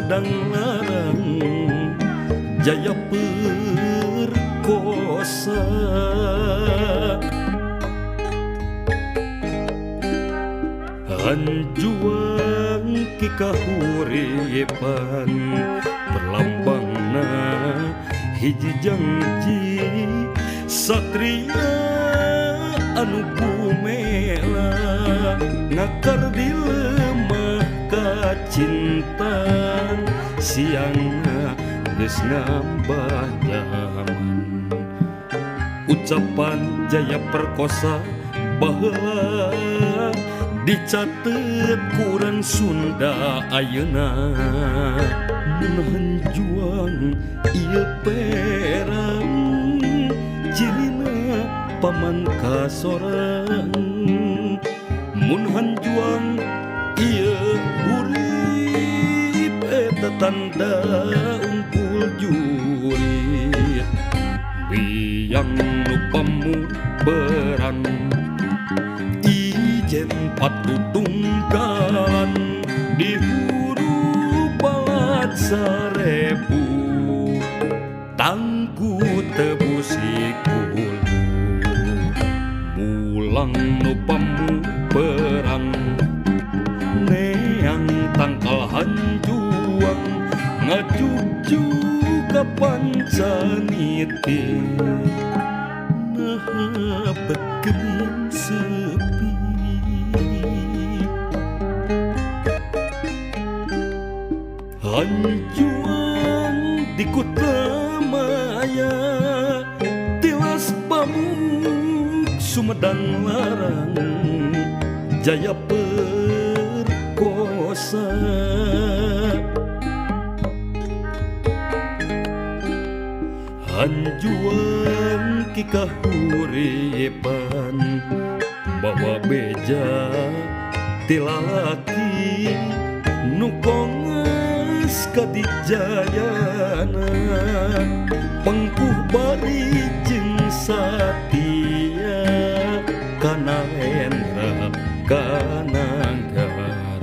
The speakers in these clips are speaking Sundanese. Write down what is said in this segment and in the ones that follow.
Sumedang larang Jaya perkosa Hanjuang ki kahuripan perlambangna hiji janji satria anu bumela ngakar di lemah kacintaan siangna geus ngambah zaman ucapan Jaya perkosa baheula dicatet kurang Sunda ayeuna menahan juang ieu perang cirina paman kasorang mun hanjuang ieu urip eta tanda unggul jurit biang nu pamuberan ijen patu tunggalan di huru balat sarebu tangku tebusikul mulang nu pamuberan neang tangkal hanjuang ngajuju ka pancaniti nah bekeun sepi hanjuang di kota maya tilas pamuk Sumedang larang Jaya perkosa hanjuang ki kahuripan bawa beja ti lalaki nu konges kadijayana pengkuh bari jeung satia kana hendra kana negara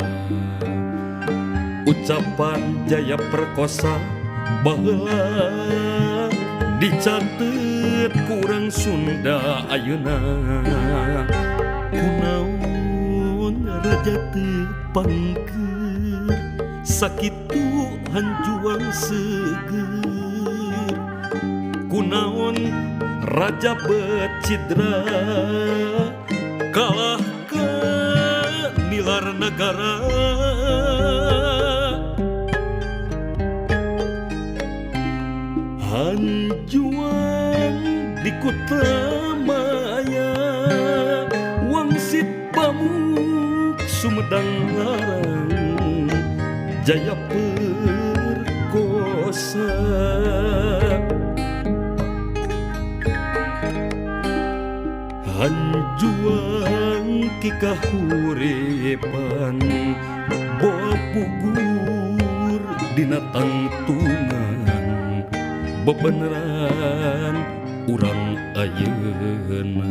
ucapan Jaya perkosa baheula dicatet kurang Sunda ayeuna kunaon raja teu pangker sakitu hanjuang seger kunaon raja becidra kalah ke nilar negara hanjuang di kota maya wangsit pamuk Sumedang larang Jaya perkosa hanjuang ki kahuripan boa pugur dina tangtungan bebeneran urang ayeuna